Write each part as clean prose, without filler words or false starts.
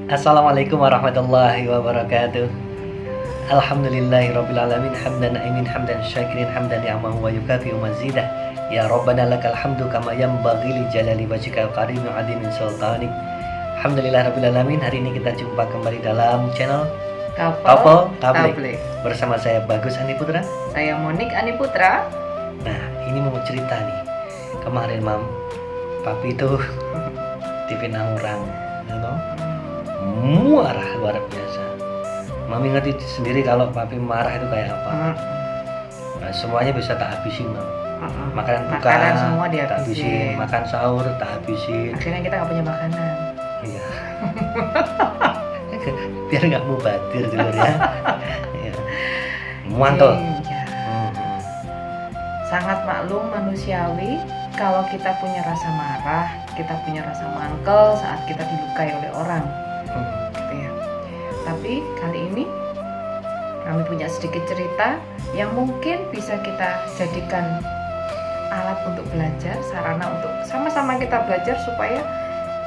Assalamualaikum warahmatullahi wabarakatuh. Alhamdulillahirrabbilalamin. Hamdan na'imin, hamdan syakirin, hamdan ni'amahu wa yukafi'u mazidah. Ya Rabbana lakal hamdu kama yanbaghi li jalali wajhikal karim wa adimin sultanik. Alhamdulillahirrabbilalamin. Hari ini kita jumpa kembali dalam channel Couple Table bersama saya Bagus Ani Putra. Saya Monik Ani Putra. Nah, ini mau cerita nih. Kemarin papi itu dipinang orang, marah luar biasa. Mami ngerti sendiri kalau papi marah itu kayak apa. Nah, semuanya bisa tak habisin, Mam. Makanan semua tak habisin, makan sahur tak habisin. Akhirnya kita nggak punya makanan. Iya. Biar nggak mubadir dulu ya. Ya. Muantul. Iya. Sangat maklum manusiawi kalau kita punya rasa marah, kita punya rasa mangkel saat kita dilukai oleh orang. Gitu ya. Tapi kali ini kami punya sedikit cerita yang mungkin bisa kita jadikan alat untuk belajar, sarana untuk sama-sama kita belajar supaya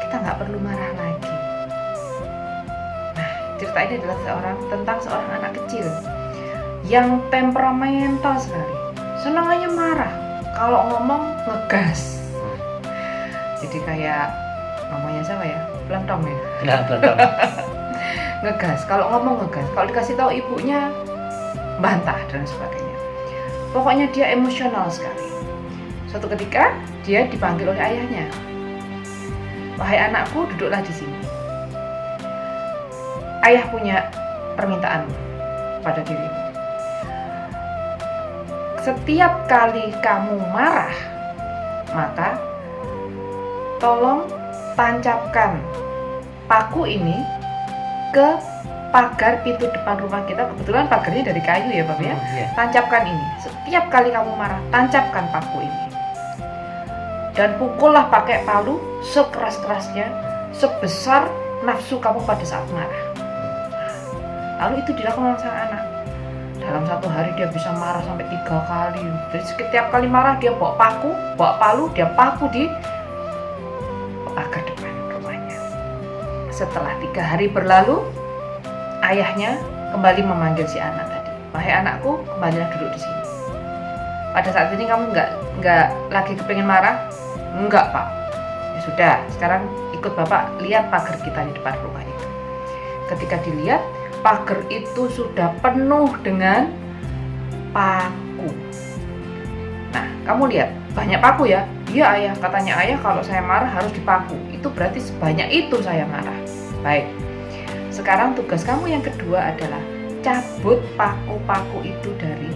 kita nggak perlu marah lagi. Nah, cerita ini adalah tentang seorang anak kecil yang temperamental sekali, senangannya marah, kalau ngomong ngegas. Jadi kayak namanya siapa ya? Pelentong ya? Nah, pelentong. Ngegas, kalau ngomong ngegas, kalau dikasih tahu ibunya bantah dan sebagainya. Pokoknya dia emosional sekali. Suatu ketika dia dipanggil oleh ayahnya. Wahai anakku, duduklah di sini. Ayah punya permintaan pada dirimu. Setiap kali kamu marah, maka tolong tancapkan paku ini ke pagar pintu depan rumah kita. Kebetulan pagarnya dari kayu ya, Bapak ya. Tancapkan ini. Setiap kali kamu marah, tancapkan paku ini. Dan pukullah pakai palu sekeras-kerasnya, sebesar nafsu kamu pada saat marah. Lalu itu dilakukan oleh sang anak. Dalam satu hari dia bisa marah sampai 3 kali. Jadi setiap kali marah dia bawa palu, dia paku di pagar depan rumahnya. Setelah 3 hari berlalu, ayahnya kembali memanggil si anak tadi. Wahai anakku, kembalilah duduk di sini. Pada saat ini kamu nggak lagi kepingin marah? Enggak, Pak. Ya sudah, sekarang ikut Bapak lihat pagar kita di depan rumah itu. Ketika dilihat, pagar itu sudah penuh dengan paku. Nah, kamu lihat, banyak paku ya? Iya ayah, katanya ayah kalau saya marah harus dipaku. Itu berarti sebanyak itu saya marah. Baik, sekarang tugas kamu yang kedua adalah cabut paku-paku itu dari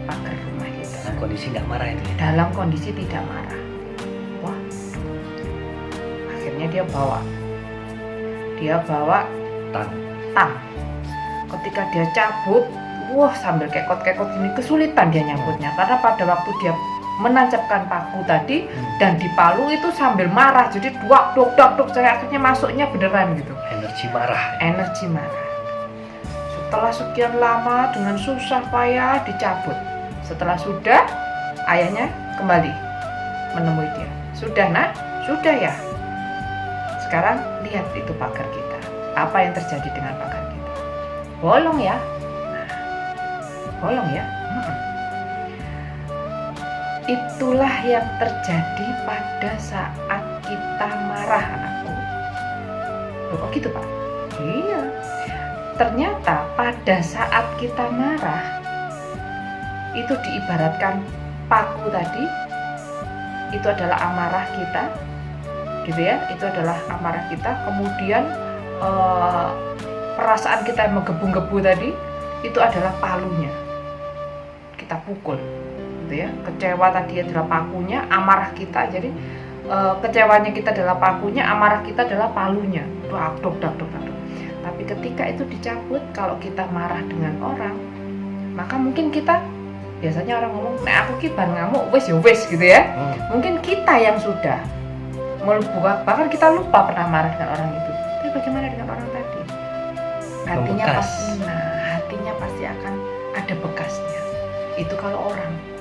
pagar rumah kita. Dalam kondisi nggak marah itu ya? Dalam kondisi tidak marah. Wah, akhirnya dia bawa tang. Ketika dia cabut, wah sambil kekot-kekot ini kesulitan dia nyambutnya. Karena pada waktu dia menancapkan paku tadi dan di palu itu sambil marah, jadi duak saya akhirnya masuknya beneran gitu. Energi marah. Setelah sekian lama dengan susah payah dicabut. Setelah sudah, ayahnya kembali menemui dia. Sudah nak? Sudah ya. Sekarang lihat itu pagar kita. Apa yang terjadi dengan pagar kita? Bolong ya. Bolong ya. Itulah yang terjadi pada saat kita marah, anakku. Loh, kok gitu, Pak? Iya. Ternyata pada saat kita marah, itu diibaratkan paku tadi, itu adalah amarah kita, gitu ya. Itu adalah amarah kita. Kemudian perasaan kita yang menggebu-gebu tadi, itu adalah palunya. Kita pukul. Ya, kecewa tadi adalah pakunya, amarah kita. Jadi kecewanya kita adalah pakunya, amarah kita adalah palunya. Dok. Tapi ketika itu dicabut, kalau kita marah dengan orang, maka mungkin kita, biasanya orang ngomong, nah aku ki bar ngamuk wes gitu ya. Mungkin kita yang sudah melupakan, bahkan kita lupa pernah marah dengan orang itu. Tapi bagaimana dengan orang tadi? Hatinya pasti akan ada bekasnya. Itu kalau orang.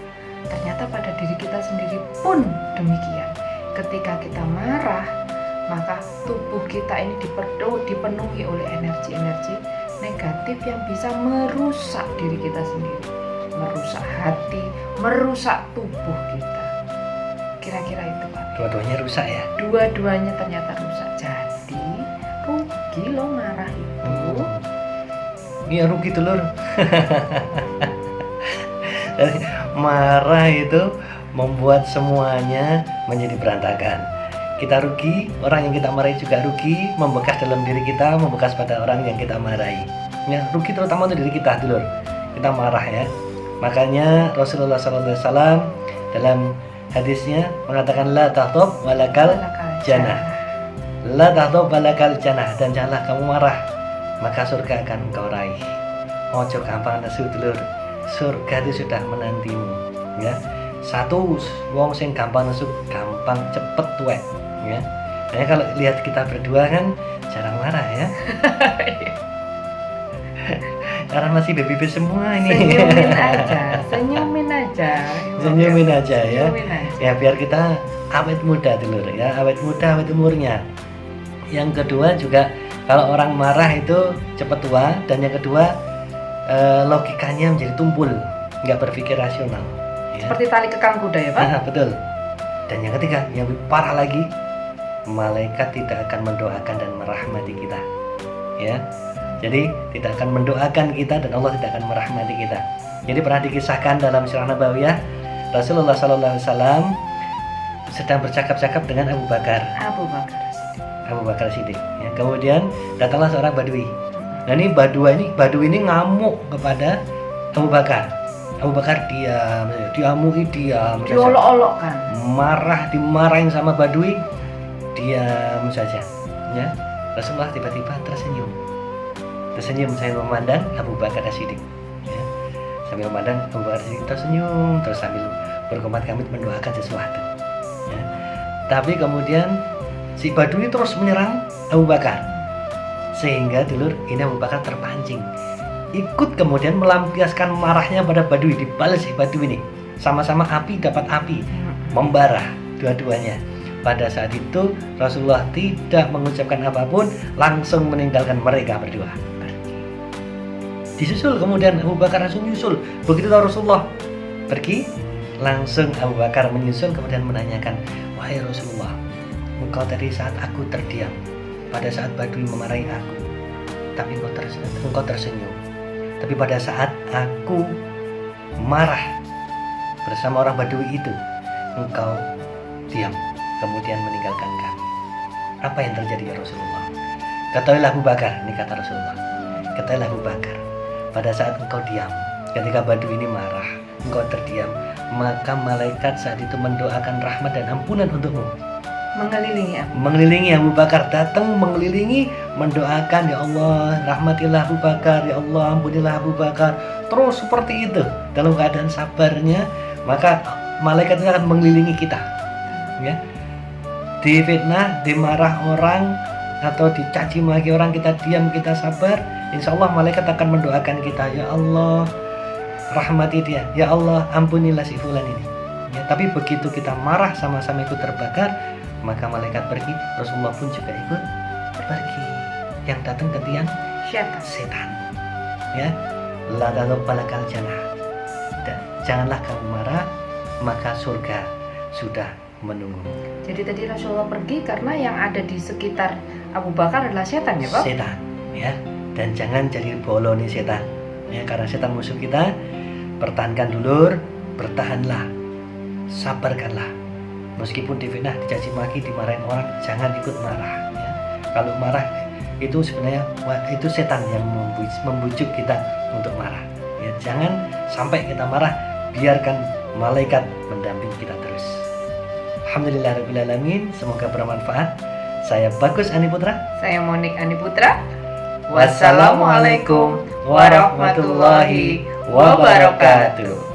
Ternyata pada diri kita sendiri pun demikian. Ketika kita marah, maka tubuh kita ini dipenuhi oleh energi-energi negatif yang bisa merusak diri kita sendiri, merusak hati, merusak tubuh kita. Kira-kira itu, Pak. Dua-duanya rusak ya? Dua-duanya ternyata rusak. Jadi rugi lo marah itu. Iya rugi tuh lur. Marah itu membuat semuanya menjadi berantakan. Kita rugi, orang yang kita marahi juga rugi, membekas dalam diri kita, membekas pada orang yang kita marahi. Ya, rugi terutama untuk diri kita dulu. Kita marah ya. Makanya Rasulullah SAW dalam hadisnya mengatakan la tahtub walakal jannah. La tahtub walakal jannah, dan janganlah kamu marah, maka surga akan engkau raih. Ojo gampang nesu dulur. Surga itu sudah menantimu ya. Satu wong sing gampang nesu gampang cepet tuwek ya. Nah, kalau lihat kita berdua kan jarang marah ya. Karena masih baby semua ini. Senyumin aja ya. Senyumin aja. Ya biar kita awet muda dulur ya, awet muda, awet umurnya. Yang kedua juga kalau orang marah itu cepat tua, dan yang kedua logikanya menjadi tumpul, nggak berpikir rasional. Ya. Seperti tali kekang kuda ya Pak? Nah, betul. Dan yang ketiga, yang lebih parah lagi, malaikat tidak akan mendoakan dan merahmati kita. Ya. Jadi tidak akan mendoakan kita dan Allah tidak akan merahmati kita. Jadi pernah dikisahkan dalam Sirah Nabawiyah, Rasulullah SAW sedang bercakap-cakap dengan Abu Bakar Siddiq. Ya, kemudian datanglah seorang badui. Nah ini badui ini ngamuk kepada Abu Bakar. Abu Bakar diam, diolok-olokkan, dimarahin sama badui, diam saja. Ya, Rasulullah tiba-tiba tersenyum saya memandang Abu Bakar Siddiq. Ya, sambil memandang Abu Bakar Siddiq tersenyum, terus sambil berkomat-kamit mendoakan sesuatu. Ya. Tapi kemudian si badui terus menyerang Abu Bakar, sehingga dulur ini Abu Bakar terpancing, ikut kemudian melampiaskan marahnya pada badui, dibalas si badui ini. Sama-sama api dapat api, membara dua-duanya. Pada saat itu Rasulullah tidak mengucapkan apapun, langsung meninggalkan mereka berdua. Disusul kemudian Abu Bakar langsung nyusul. Begitu tahu Rasulullah pergi, langsung Abu Bakar menyusul kemudian menanyakan, wahai Rasulullah, engkau tadi saat aku terdiam, pada saat badui memarahi aku, tapi engkau tersenyum. Tapi pada saat aku marah bersama orang badui itu, engkau diam, kemudian meninggalkan kami. Apa yang terjadi ya Rasulullah? Ketahuilah Abu Bakar, ini kata Rasulullah, ketahuilah Abu Bakar, pada saat engkau diam, ketika badui ini marah, engkau terdiam, maka malaikat saat itu mendoakan rahmat dan ampunan untukmu. Mengelilingi Abu Bakar, datang mengelilingi, mendoakan, ya Allah rahmatilah Abu Bakar, ya Allah ampunilah Abu Bakar. Terus seperti itu dalam keadaan sabarnya, maka malaikat itu akan mengelilingi kita. Ya. Difitnah, dimarah orang atau dicaci maki orang, kita diam, kita sabar, insya Allah malaikat akan mendoakan kita, ya Allah rahmati dia, ya Allah ampunilah si fulan ini. Ya, tapi begitu kita marah, sama-sama ikut terbakar, maka malaikat pergi, Rasulullah pun juga ikut pergi. Yang datang gantian setan. Ya, la balakal jannah. Dan janganlah kamu marah, maka surga sudah menunggu. Jadi tadi Rasulullah pergi karena yang ada di sekitar Abu Bakar adalah setan ya Pak? Setan, ya. Dan jangan jadi boloni setan. Ya, karena setan musuh kita. Pertahankan dulur, bertahanlah, sabarkanlah. Meskipun difitnah, dicaci maki, dimarahin orang, jangan ikut marah. Ya. Kalau marah itu sebenarnya itu setan yang membujuk kita untuk marah. Ya, jangan sampai kita marah, biarkan malaikat mendampingi kita terus. Alhamdulillahirrahmanirrahim. Semoga bermanfaat. Saya Bagus Ani Putra. Saya Monik Ani Putra. Wassalamualaikum warahmatullahi wabarakatuh.